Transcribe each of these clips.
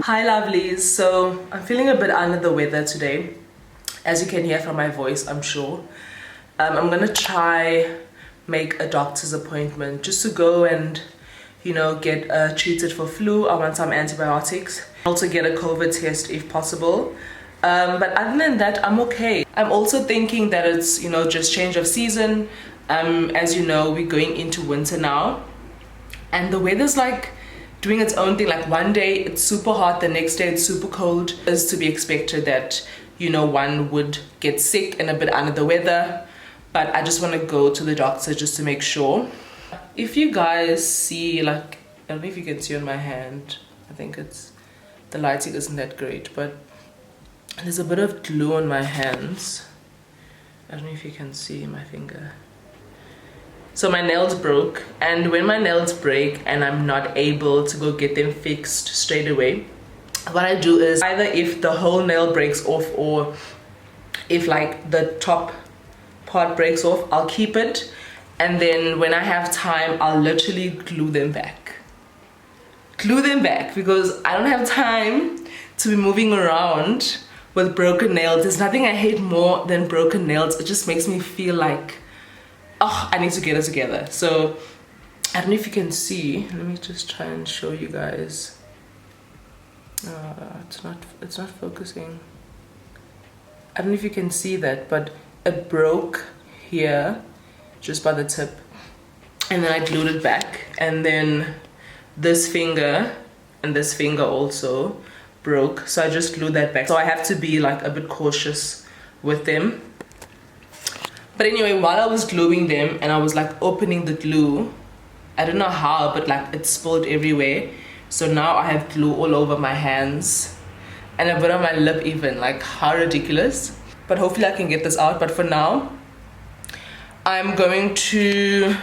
Hi lovelies, so I'm feeling a bit under the weather today, as you can hear from my voice, I'm sure. I'm gonna try make a doctor's appointment just to go and get treated for flu. I want some antibiotics, also get a COVID test if possible, but other than that I'm okay. I'm also thinking that it's just change of season. As you know, we're going into winter now and the weather's like doing its own thing. Like one day it's super hot, the next day it's super cold. It's to be expected that one would get sick and a bit under the weather, but I just want to go to the doctor just to make sure. If you guys see, like, I don't know if you can see on my hand, I think the lighting isn't that great, but there's a bit of glue on my hands. I don't know if you can see my finger. So my nails broke, and when my nails break and I'm not able to go get them fixed straight away, what I do is either if the whole nail breaks off or if like the top part breaks off, I'll keep it, and then when I have time I'll literally glue them back because I don't have time to be moving around with broken nails. There's nothing I hate more than broken nails. It just makes me feel like, oh, I need to get it together. So I don't know if you can see. Let me just try and show you guys. It's not focusing. I don't know if you can see that, but it broke here just by the tip, and then I glued it back, and then this finger and this finger also broke, so I just glued that back. So I have to be like a bit cautious with them. But anyway, while I was gluing them and I was like opening the glue, I don't know how, but like it spilled everywhere. So now I have glue all over my hands and a bit on my lip even. Like, how ridiculous. But hopefully I can get this out. But for now, I'm going to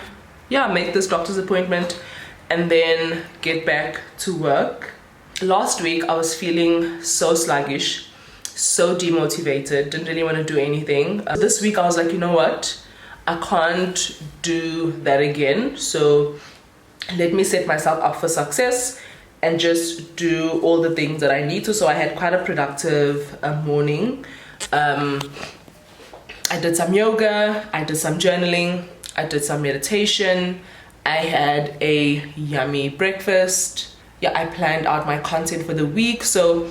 make this doctor's appointment and then get back to work. Last week I was feeling so sluggish, so demotivated, didn't really want to do anything. This week I was like, you know what, I can't do that again, so let me set myself up for success and just do all the things that I need to. So I had quite a productive morning. I did some yoga, I did some journaling, I did some meditation, I had a yummy breakfast. I planned out my content for the week, so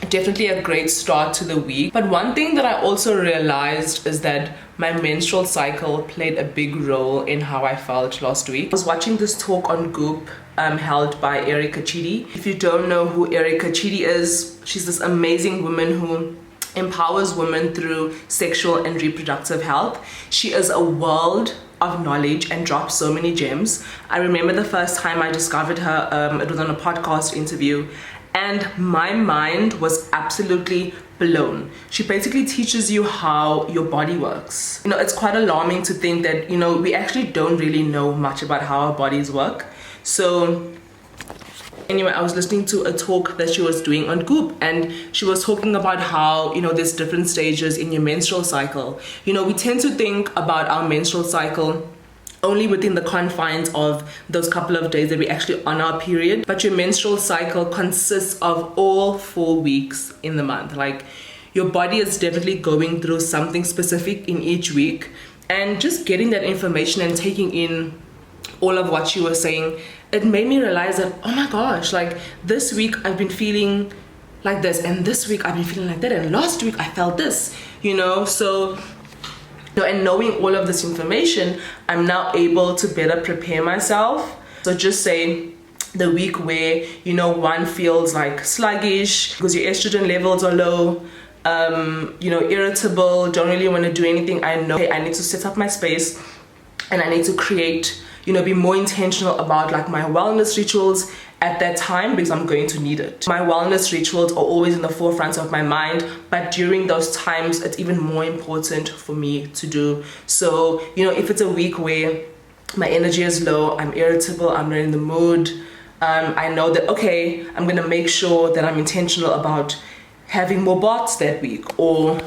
definitely a great start to the week. But one thing that I also realized is that my menstrual cycle played a big role in how I felt last week. I was watching this talk on Goop held by Erica Chidi. If you don't know who Erica Chidi is, she's this amazing woman who empowers women through sexual and reproductive health. She is a world of knowledge and drops so many gems. I remember the first time I discovered her, it was on a podcast interview, and my mind was absolutely blown. She basically teaches you how your body works. It's quite alarming to think that, we actually don't really know much about how our bodies work. So anyway, I was listening to a talk that she was doing on Goop, and she was talking about how, there's different stages in your menstrual cycle. We tend to think about our menstrual cycle only within the confines of those couple of days that we actually on our period, but your menstrual cycle consists of all 4 weeks in the month. Like, your body is definitely going through something specific in each week, and just getting that information and taking in all of what she was saying, it made me realize that, oh my gosh, like this week I've been feeling like this, and this week I've been feeling like that, and last week I felt this, so and knowing all of this information, I'm now able to better prepare myself. So just say the week where one feels like sluggish because your estrogen levels are low, irritable, don't really want to do anything, I know I need to set up my space and I need to create, be more intentional about like my wellness rituals at that time, because I'm going to need it. My wellness rituals are always in the forefront of my mind, but during those times it's even more important for me to do. So if it's a week where my energy is low, I'm irritable, I'm not in the mood, I know that, okay, I'm gonna make sure that I'm intentional about having more baths that week, or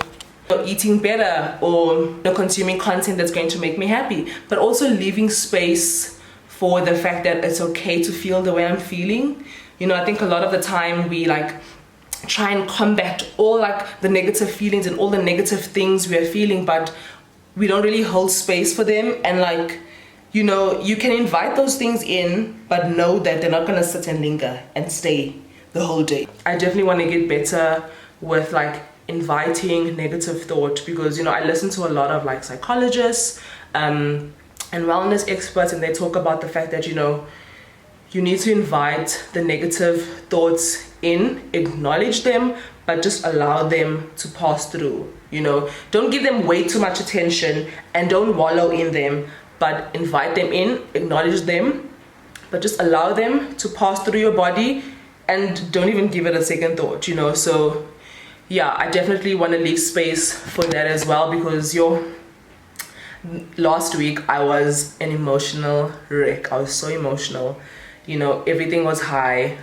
eating better, or consuming content that's going to make me happy, but also leaving space for the fact that it's okay to feel the way I'm feeling, You know, I think a lot of the time we like try and combat all like the negative feelings and all the negative things we are feeling, but we don't really hold space for them. And like, you know, you can invite those things in, but know that they're not gonna sit and linger and stay the whole day. I definitely want to get better with like inviting negative thought, because, you know, I listen to a lot of like psychologists and wellness experts, and they talk about the fact that, you know, you need to invite the negative thoughts in, acknowledge them, but just allow them to pass through. You know, don't give them way too much attention and don't wallow in them, but invite them in, acknowledge them, but just allow them to pass through your body and don't even give it a second thought, you know. So yeah, I definitely want to leave space for that as well, because last week I was an emotional wreck. I was so emotional, you know, everything was high.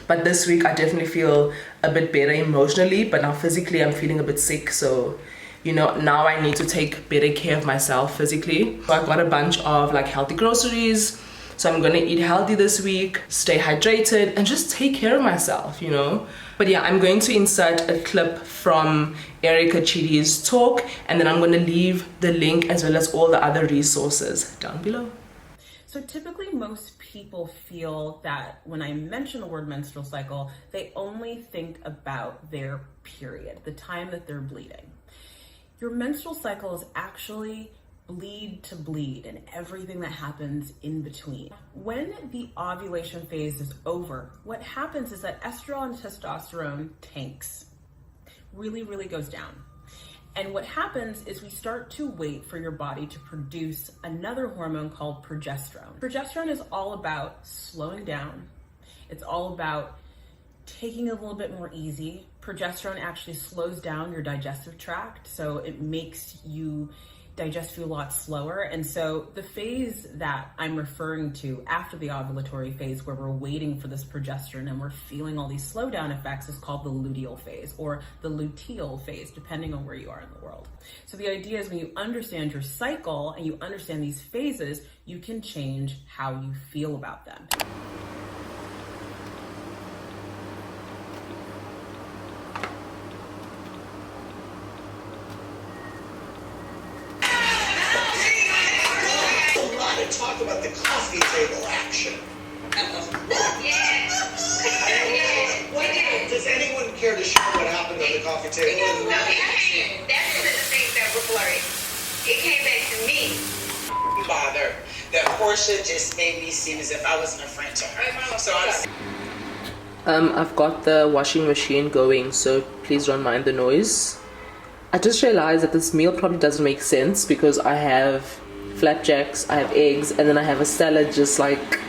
But this week I definitely feel a bit better emotionally, but now physically I'm feeling a bit sick. So, you know, now I need to take better care of myself physically. So I got a bunch of like healthy groceries. So I'm gonna eat healthy this week, stay hydrated, and just take care of myself, you know. But yeah, I'm going to insert a clip from Erica Chidi's talk, and then I'm gonna leave the link as well as all the other resources down below. So typically most people feel that when I mention the word menstrual cycle, they only think about their period, the time that they're bleeding. Your menstrual cycle is actually bleed to bleed and everything that happens in between. When the ovulation phase is over, what happens is that estrogen and testosterone tanks, really goes down. And what happens is we start to wait for your body to produce another hormone called progesterone. Progesterone is all about slowing down. It's all about taking it a little bit more easy. Progesterone actually slows down your digestive tract, so it makes you digest food a lot slower. And so the phase that I'm referring to after the ovulatory phase, where we're waiting for this progesterone and we're feeling all these slowdown effects, is called the luteal phase or the luteal phase, depending on where you are in the world. So the idea is when you understand your cycle and you understand these phases, you can change how you feel about them. Talk about the coffee table action. Does anyone care to share what happened on the coffee table? No, that's one of the things that were blurry. It came back to me. Bother that Portia just made me seem as if I wasn't a friend to her. So I've got the washing machine going, so please don't mind the noise. I just realized that this meal probably doesn't make sense because I have flapjacks, I have eggs, and then I have a salad just like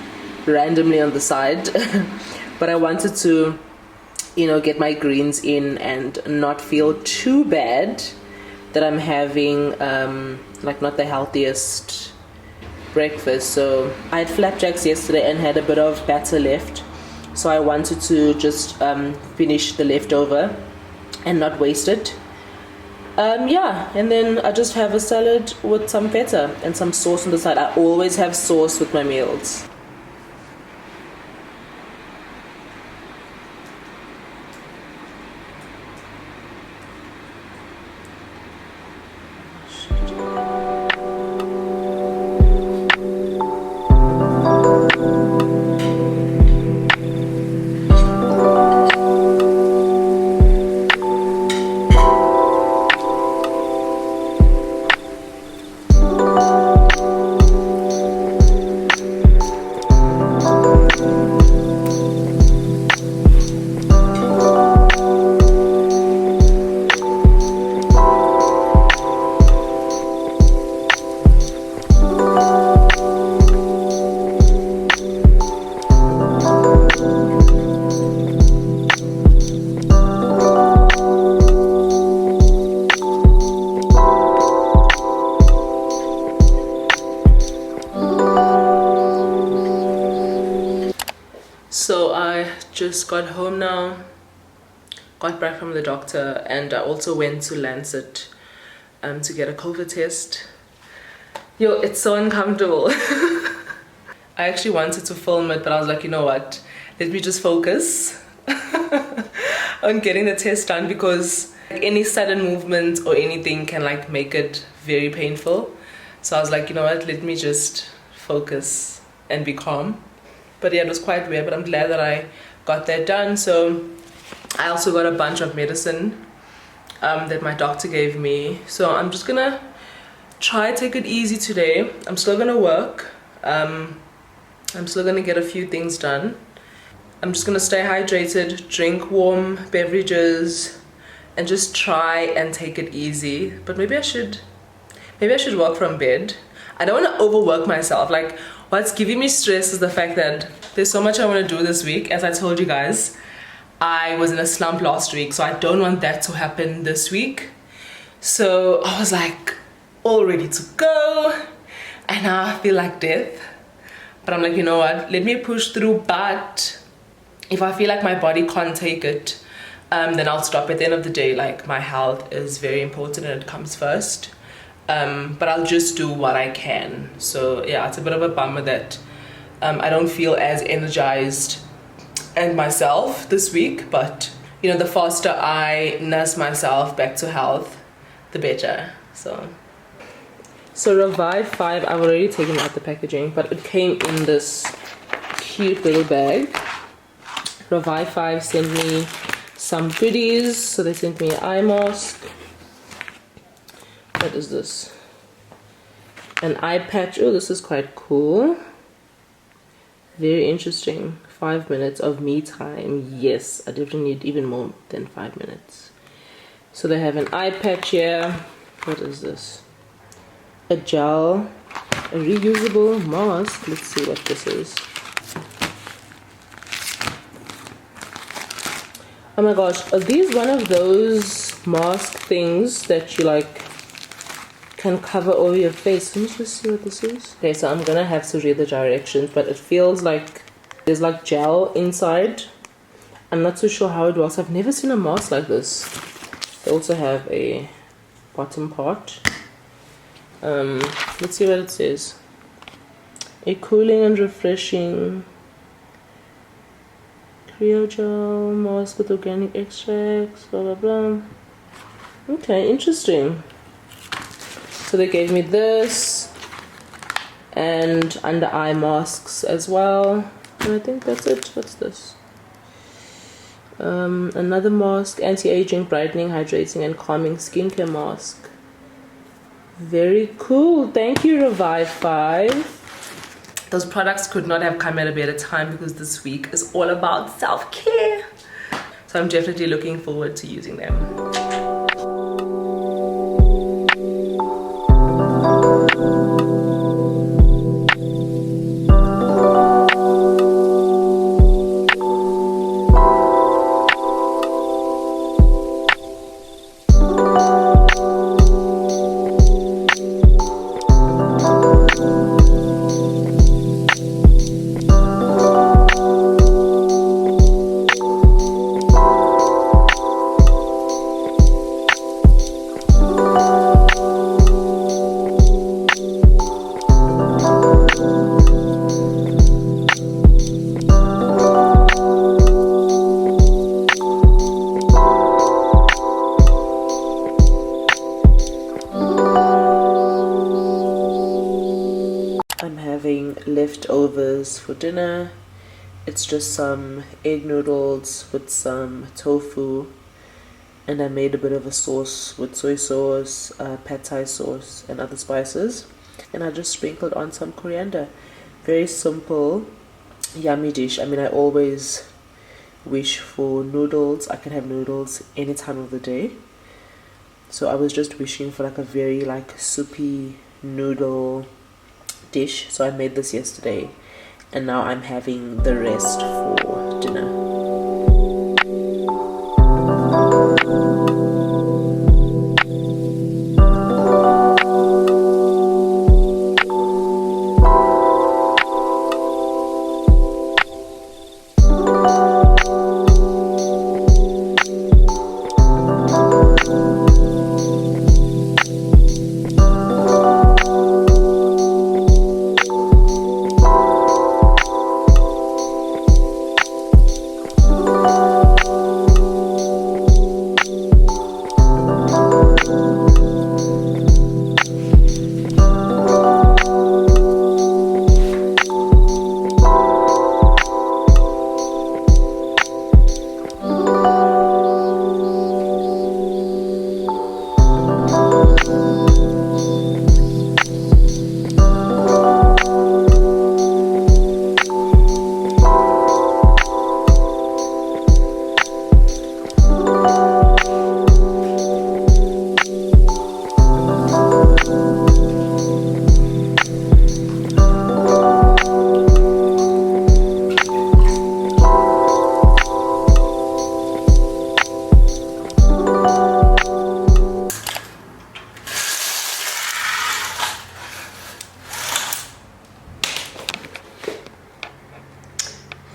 randomly on the side. But I wanted to, you know, get my greens in and not feel too bad that I'm having like not the healthiest breakfast. So I had flapjacks yesterday and had a bit of batter left, so I wanted to just finish the leftover and not waste it. Yeah, and then I just have a salad with some feta and some sauce on the side. I always have sauce with my meals. So I just got home now, got back from the doctor, and I also went to Lancet to get a COVID test. Yo, it's so uncomfortable. I actually wanted to film it, but I was like, you know what, let me just focus on getting the test done, because any sudden movement or anything can like make it very painful. So I was like, you know what, let me just focus and be calm. But yeah, it was quite weird, but I'm glad that I got that done. So I also got a bunch of medicine that my doctor gave me. So I'm just gonna try take it easy today. I'm still gonna work. I'm still gonna get a few things done. I'm just gonna stay hydrated, drink warm beverages, and just try and take it easy. But maybe I should work from bed. I don't want to overwork myself. Like, what's giving me stress is the fact that there's so much I want to do this week. As I told you guys, I was in a slump last week, so I don't want that to happen this week. So I was like all ready to go, and now I feel like death. But I'm like, you know what, let me push through. But if I feel like my body can't take it, then I'll stop. At the end of the day, like, my health is very important and it comes first. But I'll just do what I can. So yeah, it's a bit of a bummer that I don't feel as energized and myself this week. But you know, the faster I nurse myself back to health, the better. So Revive 5, I've already taken out the packaging, but it came in this cute little bag. Revive 5 sent me some goodies. So they sent me an eye mask. What is this? An eye patch. Oh, this is quite cool. Very interesting. 5 minutes of me time. Yes, I definitely need even more than 5 minutes. So they have an eye patch here. What is this? A gel, a reusable mask. Let's see what this is. Oh my gosh, are these one of those mask things that you like can cover over your face? Let me just see what this is. Okay, so I'm gonna have to read the directions, but it feels like there's like gel inside. I'm not too sure how it works. I've never seen a mask like this. They also have a bottom part. Let's see what it says. A cooling and refreshing Cryogel mask with organic extracts, blah blah blah. Okay, interesting. So they gave me this and under eye masks as well, and I think that's it. What's this? Another mask, anti-aging, brightening, hydrating and calming skincare mask. Very cool. Thank you, Revive 5. Those products could not have come at a better time, because this week is all about self-care. So I'm definitely looking forward to using them. Leftovers for dinner. It's just some egg noodles with some tofu, and I made a bit of a sauce with soy sauce, pad thai sauce and other spices, and I just sprinkled on some coriander. Very simple, yummy dish. I mean, I always wish for noodles. I can have noodles any time of the day, so I was just wishing for like a very like soupy noodle dish. So I made this yesterday, and now I'm having the rest for dinner.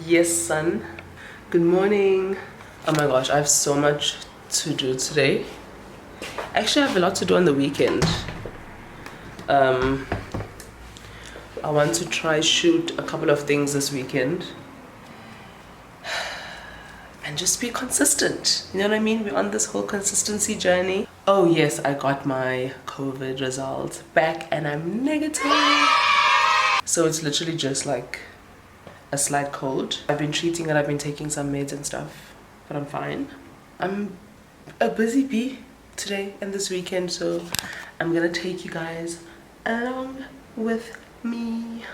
Yes, son. Good morning. Oh my gosh, I have so much to do today. Actually, I have a lot to do on the weekend. I want to try shoot a couple of things this weekend. And just be consistent. You know what I mean? We're on this whole consistency journey. Oh yes, I got my COVID results back and I'm negative. So it's literally just like a slight cold. I've been treating it, I've been taking some meds and stuff, but I'm fine. I'm a busy bee today and this weekend, so I'm gonna take you guys along with me.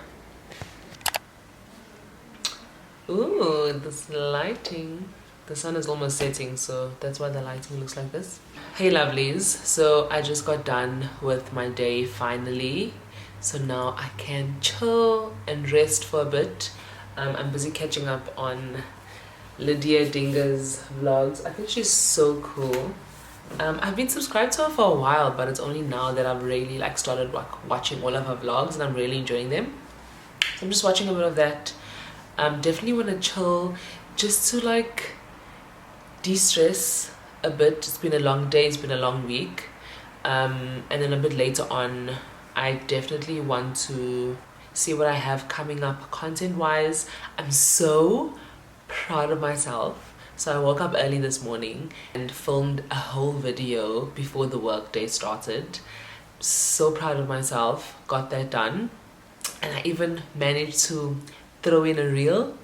Ooh, this lighting. The sun is almost setting, so that's why the lighting looks like this. Hey lovelies, so I just got done with my day finally. So now I can chill and rest for a bit. I'm busy catching up on Lydia Dinger's vlogs. I think she's so cool. I've been subscribed to her for a while, but it's only now that I've really like started watching all of her vlogs and I'm really enjoying them. So I'm just watching a bit of that. Definitely want to chill just to like de-stress a bit. It's been a long day, it's been a long week. And then a bit later on, I definitely want to see what I have coming up content wise. I'm so proud of myself. So I woke up early this morning and filmed a whole video before the work day started. So proud of myself, got that done. And I even managed to throw in a reel.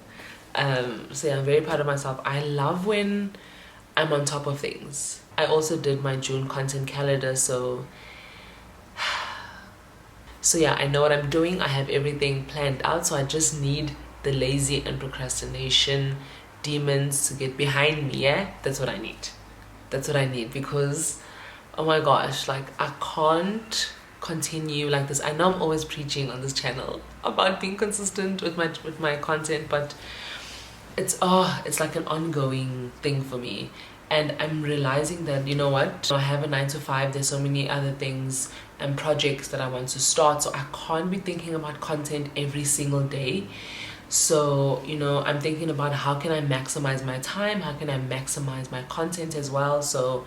So yeah, I'm very proud of myself. I love when I'm on top of things. I also did my June content calendar, so yeah, I know what I'm doing. I have everything planned out, so I just need the lazy and procrastination demons to get behind me. Yeah, that's what I need. That's what I need, because oh my gosh, like I can't continue like this. I know I'm always preaching on this channel about being consistent with my content, but it's like an ongoing thing for me. And I'm realizing that, you know what, I have a 9 to 5, there's so many other things and projects that I want to start, so I can't be thinking about content every single day. So, you know, I'm thinking about how can I maximize my time, how can I maximize my content as well. So,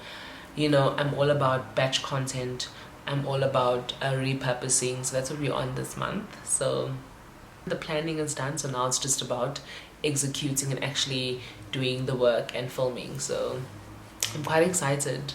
you know, I'm all about batch content, I'm all about repurposing. So that's what we're on this month. So the planning is done, so now it's just about executing and actually doing the work and filming. So I'm quite excited,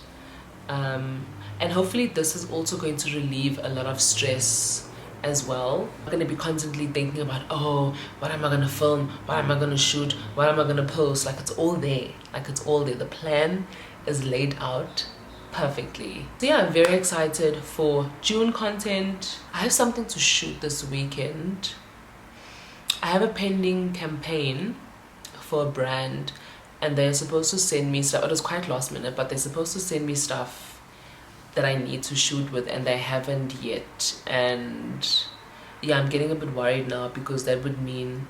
and hopefully this is also going to relieve a lot of stress as well. I'm going to be constantly thinking about, oh, what am I going to film, what am I going to shoot, what am I going to post. Like it's all there, the plan is laid out perfectly. So yeah, I'm very excited for June content. I have something to shoot this weekend. I have a pending campaign for a brand, and they're supposed to send me stuff. It was quite last minute, but they're supposed to send me stuff that I need to shoot with, and they haven't yet. And yeah, I'm getting a bit worried now, because that would mean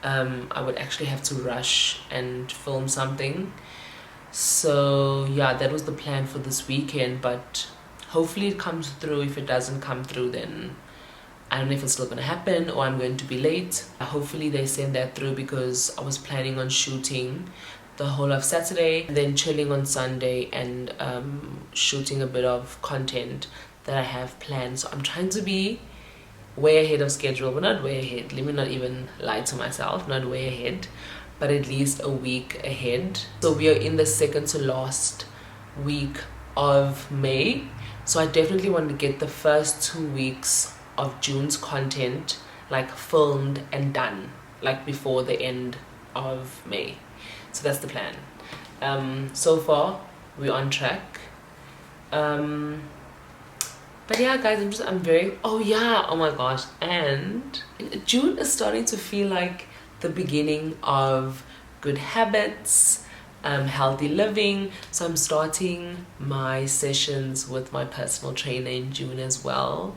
I would actually have to rush and film something. So yeah, that was the plan for this weekend, but hopefully it comes through. If it doesn't come through, then I don't know if it's still going to happen or I'm going to be late. Hopefully they send that through, because I was planning on shooting the whole of Saturday, and then chilling on Sunday and shooting a bit of content that I have planned. So I'm trying to be way ahead of schedule, but not way ahead. Let me not even lie to myself, not way ahead, but at least a week ahead. So we are in the second to last week of May. So I definitely want to get the first 2 weeks of June's content like filmed and done, like before the end of May. So that's the plan. So far we're on track. But yeah guys, I'm very, oh my gosh, and June is starting to feel like the beginning of good habits, healthy living. So I'm starting my sessions with my personal trainer in June as well.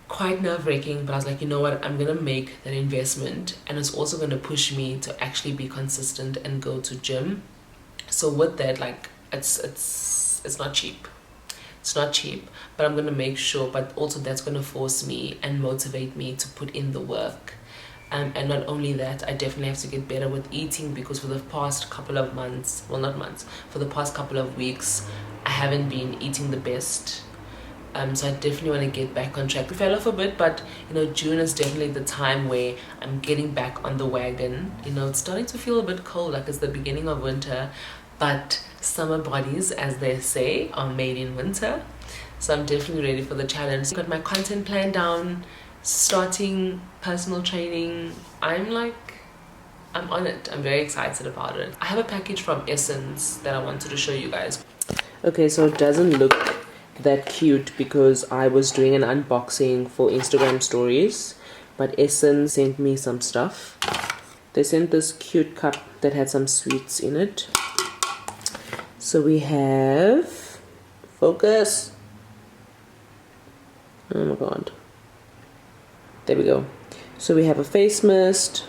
Quite nerve-wracking, but I was like, you know what, I'm gonna make that investment, and it's also gonna push me to actually be consistent and go to gym. So with that, like it's not cheap. It's not cheap, but I'm gonna make sure, but also that's gonna force me and motivate me to put in the work. And not only that, I definitely have to get better with eating, because for the past couple of months, well, not months, for the past couple of weeks, I haven't been eating the best. So I definitely want to get back on track. I fell off a bit, but you know, June is definitely the time where I'm getting back on the wagon. You know, it's starting to feel a bit cold, like it's the beginning of winter, but summer bodies, as they say, are made in winter. So I'm definitely ready for the challenge. Got my content plan down, starting personal training. I'm on it. I'm very excited about it. I have a package from Essence that I wanted to show you guys. Okay, so it doesn't look that cute because I was doing an unboxing for Instagram stories, but Essence sent me some stuff. They sent this cute cup that had some sweets in it. So we have, focus, oh my god, there we go. So we have a face mist,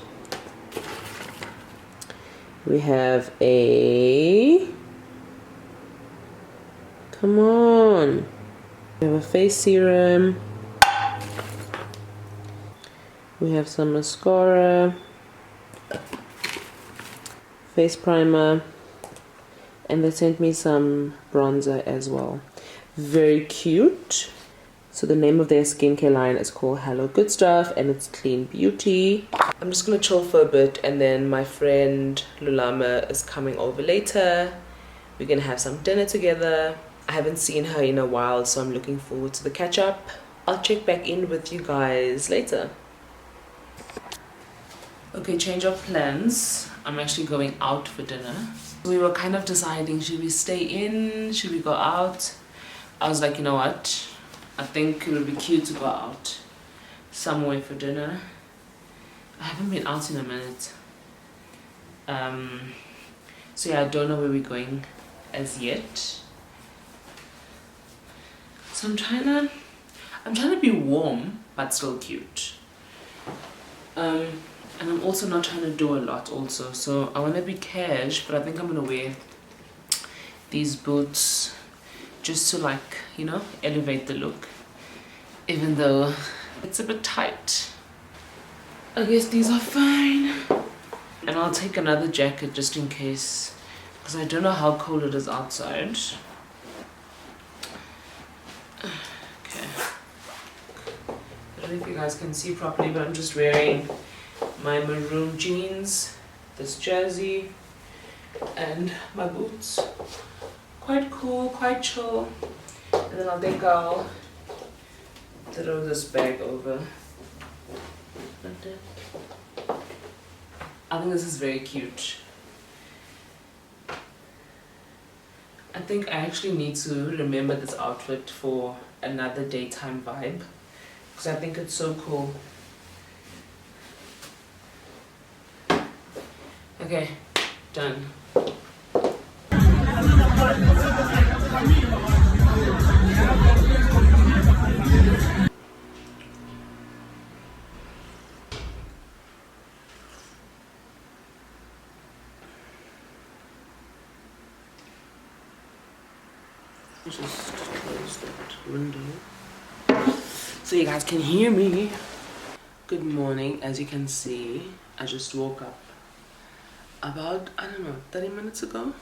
we have a, come on, we have a face serum, we have some mascara, face primer, and they sent me some bronzer as well. Very cute. So the name of their skincare line is called Hello Good Stuff, and it's Clean Beauty. I'm just gonna chill for a bit, and then my friend Lulama is coming over later. We're gonna have some dinner together. I haven't seen her in a while, so I'm looking forward to the catch up. I'll check back in with you guys later. Okay, change of plans. I'm actually going out for dinner. We were kind of deciding, should we stay in, should we go out? I was like, you know what, I think it would be cute to go out somewhere for dinner. I haven't been out in a minute. So yeah, I don't know where we're going as yet. So I'm trying to be warm but still cute. And I'm also not trying to do a lot also. So I want to be cash, but I think I'm going to wear these boots just to, like, you know, elevate the look. Even though it's a bit tight. I guess these are fine. And I'll take another jacket just in case, because I don't know how cold it is outside. Okay. I don't know if you guys can see properly, but I'm just wearing my maroon jeans, this jersey, and my boots. Quite cool, quite chill. And then I'll throw this bag over. I think this is very cute. I think I actually need to remember this outfit for another daytime vibe, because I think it's so cool. Okay, done. Just close that window so you guys can hear me. Good morning. As you can see, I just woke up about, I don't know, 30 minutes ago.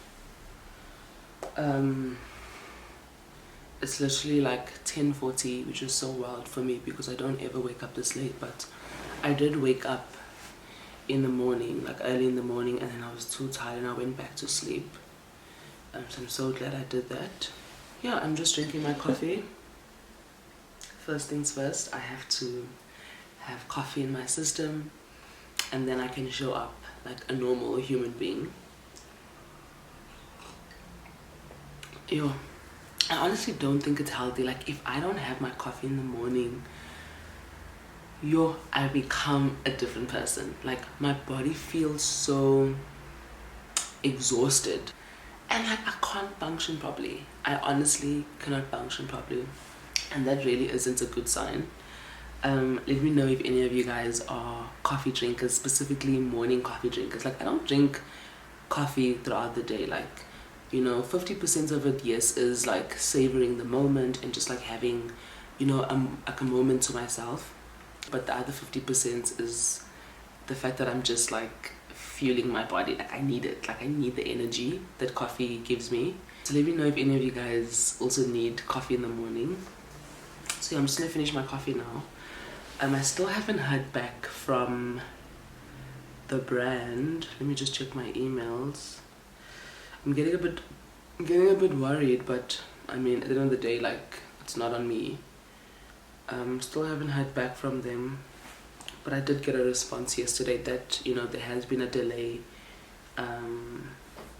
It's literally like 10:40, which is so wild for me because I don't ever wake up this late, but I did wake up in the morning, like early in the morning, and then I was too tired and I went back to sleep. So I'm so glad I did that. Yeah, I'm just drinking my coffee. First things first, I have to have coffee in my system, and then I can show up like a normal human being. Yo, I honestly don't think it's healthy. Like, if I don't have my coffee in the morning, I become a different person. Like, my body feels so exhausted, and like I can't function properly. I honestly cannot function properly, and that really isn't a good sign. Let me know if any of you guys are coffee drinkers, specifically morning coffee drinkers. Like, I don't drink coffee throughout the day. Like, you know, 50% of it, yes, is like savoring the moment and just like having, you know, like a moment to myself. But the other 50% is the fact that I'm just like fueling my body. Like I need it. Like I need the energy that coffee gives me. So let me know if any of you guys also need coffee in the morning. So yeah, I'm just gonna finish my coffee now. I still haven't heard back from the brand. Let me just check my emails. I'm getting a bit worried, but I mean, at the end of the day, like, it's not on me. Still haven't heard back from them, but I did get a response yesterday that, you know, there has been a delay.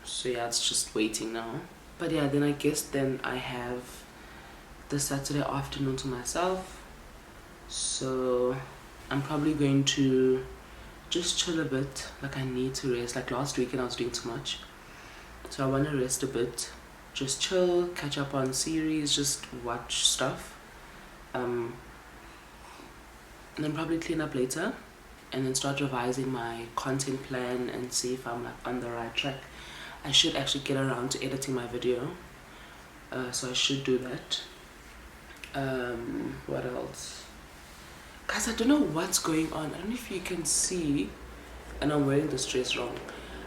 So yeah, it's just waiting now. But yeah, then I guess then I have the Saturday afternoon to myself. So I'm probably going to just chill a bit. Like I need to rest. Like last weekend I was doing too much. So I want to rest a bit. Just chill, catch up on series, just watch stuff. And then probably clean up later. And then start revising my content plan and see if I'm like on the right track. I should actually get around to editing my video. So I should do that. What else? Guys, I don't know what's going on. I don't know if you can see, and I'm wearing this dress wrong.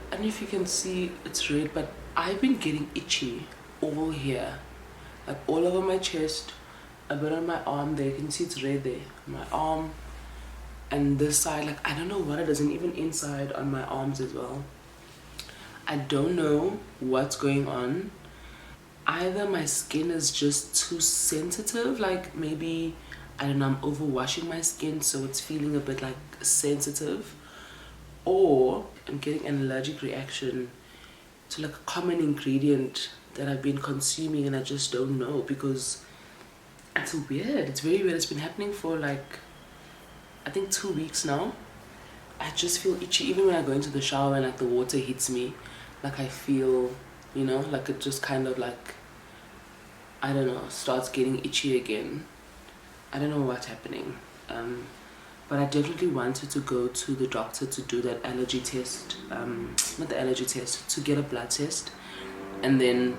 I don't know if you can see it's red, but I've been getting itchy all here. Like all over my chest, a bit on my arm there. You can see it's red there. My arm and this side, like I don't know what it is, and even inside on my arms as well. I don't know what's going on. Either my skin is just too sensitive, like maybe, I don't know, I'm overwashing my skin so it's feeling a bit like sensitive, or I'm getting an allergic reaction to like a common ingredient that I've been consuming and I just don't know, because it's weird. It's very weird. It's been happening for like, I think 2 weeks now. I just feel itchy even when I go into the shower and like the water hits me. Like I feel, you know, like it just kind of like, I don't know, starts getting itchy again. I don't know what's happening. But I definitely wanted to go to the doctor to do that allergy test. Not the allergy test, to get a blood test. And then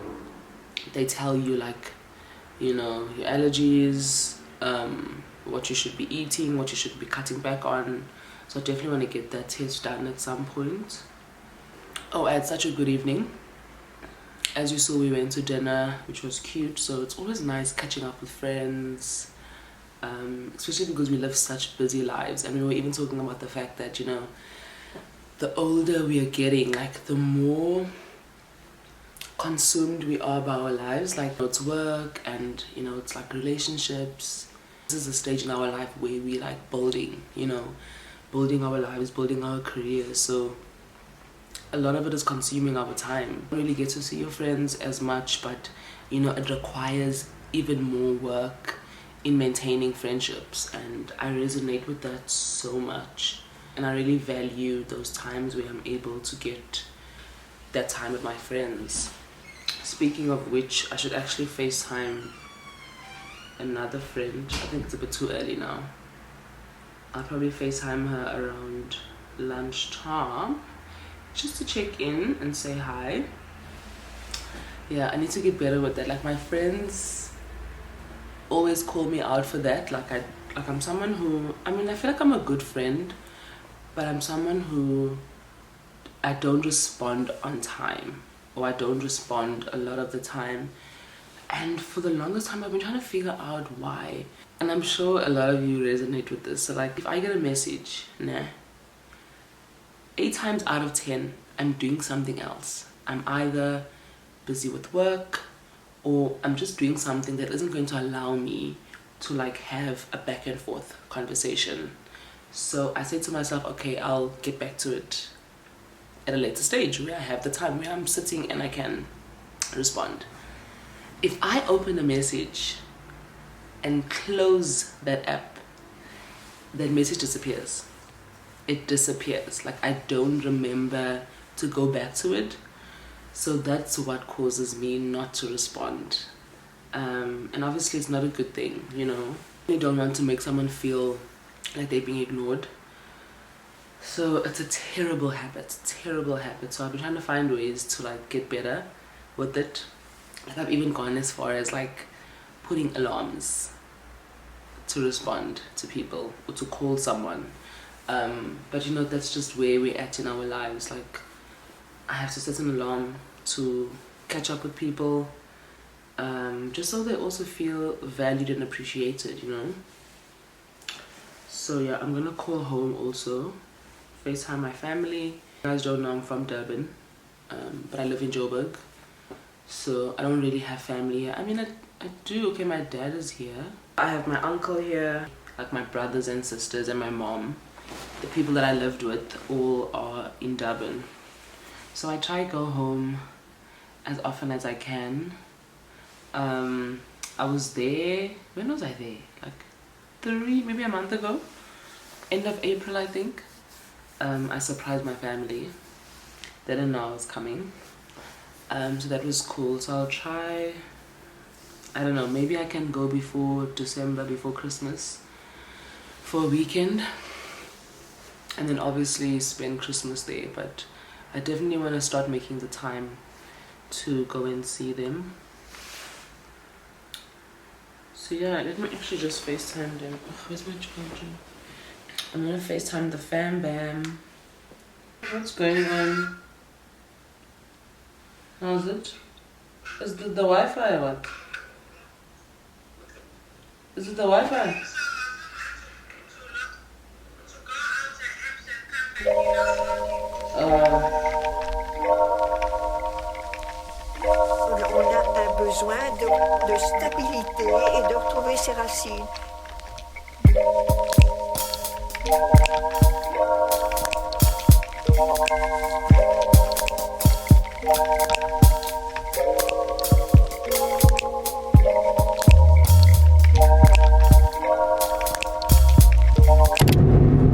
they tell you like, you know, your allergies, what you should be eating, what you should be cutting back on. So I definitely want to get that test done at some point. Oh, I had such a good evening. As you saw, we went to dinner, which was cute. So it's always nice catching up with friends, especially because we live such busy lives. And we were even talking about the fact that, you know, the older we are getting, like the more consumed we are by our lives. Like it's work and, you know, it's like relationships. This is a stage in our life where we like building, you know, building our lives, building our careers. So a lot of it is consuming our time. You don't really get to see your friends as much, but you know, it requires even more work in maintaining friendships, and I resonate with that so much. And I really value those times where I'm able to get that time with my friends. Speaking of which, I should actually FaceTime another friend. I think it's a bit too early now. I'll probably FaceTime her around lunchtime, just to check in and say hi. Yeah, I need to get better with that. Like my friends always call me out for that. Like I'm someone who, I mean, I feel like I'm a good friend, but I'm someone who, I don't respond on time, or I don't respond a lot of the time. And for the longest time I've been trying to figure out why. And I'm sure a lot of you resonate with this. So like if I get a message, 8 times out of 10, I'm doing something else. I'm either busy with work, or I'm just doing something that isn't going to allow me to like have a back and forth conversation. So I say to myself, okay, I'll get back to it at a later stage where I have the time, where I'm sitting and I can respond. If I open a message and close that app, that message disappears. It disappears. Like I don't remember to go back to it. So that's what causes me not to respond. And obviously it's not a good thing, you know. You don't want to make someone feel like they're being ignored. So it's a terrible habit, So I've been trying to find ways to like get better with it. Like I've even gone as far as like putting alarms to respond to people or to call someone. But you know, that's just where we're at in our lives. Like, I have to set an alarm to catch up with people, just so they also feel valued and appreciated, you know. So yeah, I'm gonna call home also, FaceTime my family. You guys don't know I'm from Durban, but I live in Joburg, so I don't really have family here. I mean, I do. Okay, my dad is here. I have my uncle here, like my brothers and sisters and my mom. The people that I lived with all are in Durban. So I try to go home as often as I can. I was there, when was I there? Like maybe a month ago. End of April, I think. I surprised my family. They didn't know I was coming. So that was cool. So I'll try, I don't know, maybe I can go before December, before Christmas, for a weekend. And then obviously spend Christmas there. But I definitely want to start making the time to go and see them. So yeah, let me actually just FaceTime them. Oh, where's my charger? I'm gonna FaceTime the fam bam. What's going on? How's it? Is it the Wi-Fi or what? Is it the Wi-Fi? On a besoin de stabilité et de retrouver ses racines.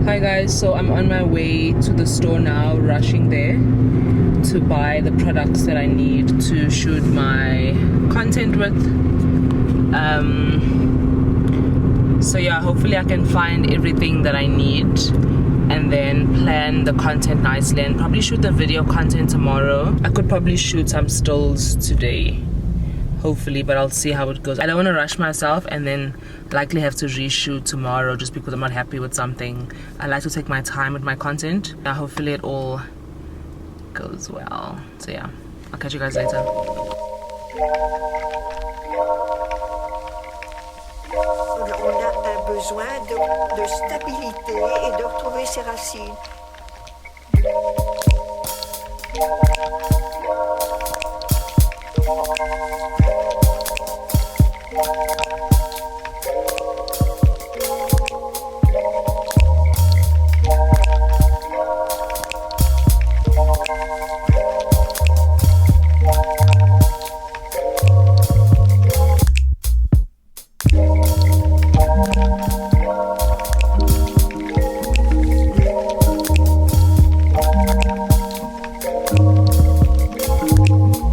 Hi guys, so I'm on my way to the store now, rushing there to buy the products that I need to shoot my content with. So yeah, hopefully I can find everything that I need and then plan the content nicely and probably shoot the video content tomorrow. I could probably shoot some stills today, hopefully, but I'll see how it goes. I don't want to rush myself and then likely have to reshoot tomorrow just because I'm not happy with something. I like to take my time with my content. Yeah, hopefully it all goes well. So yeah, I'll catch you guys later. On a besoin de stabilité et de retrouver ses racines.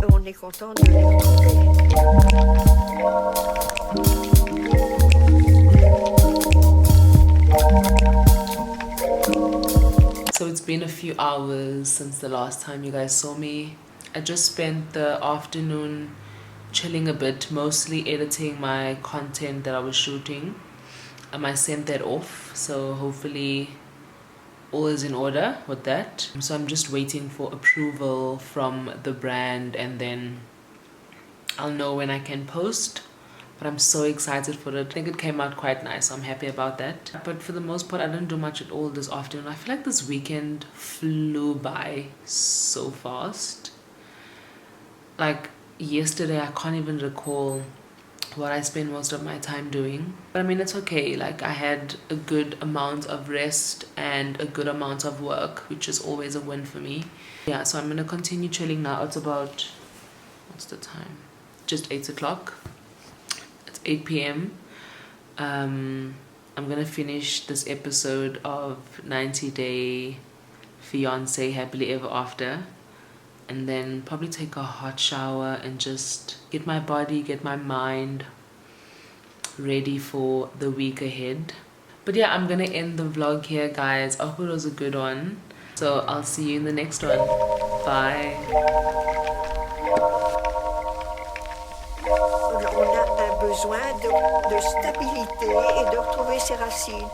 On est content de les retrouver. So it's been a few hours since the last time you guys saw me. I just spent the afternoon chilling a bit, mostly editing my content that I was shooting. I sent that off, so hopefully all is in order with that. So I'm just waiting for approval from the brand and then I'll know when I can post. But I'm so excited for it. I think it came out quite nice, so I'm happy about that. But for the most part, I didn't do much at all this afternoon. I feel like this weekend flew by so fast. Like yesterday, I can't even recall what I spent most of my time doing. But I mean, it's okay. Like I had a good amount of rest and a good amount of work, which is always a win for me. Yeah, so I'm gonna continue chilling now. It's about, what's the time? Just 8 o'clock. 8 p.m. I'm gonna finish this episode of 90 Day Fiancé Happily Ever After and then probably take a hot shower and just get my body, get my mind ready for the week ahead. But yeah, I'm gonna end the vlog here, guys. I hope it was a good one. So I'll see you in the next one. Bye. On a besoin de stabilité et de retrouver ses racines.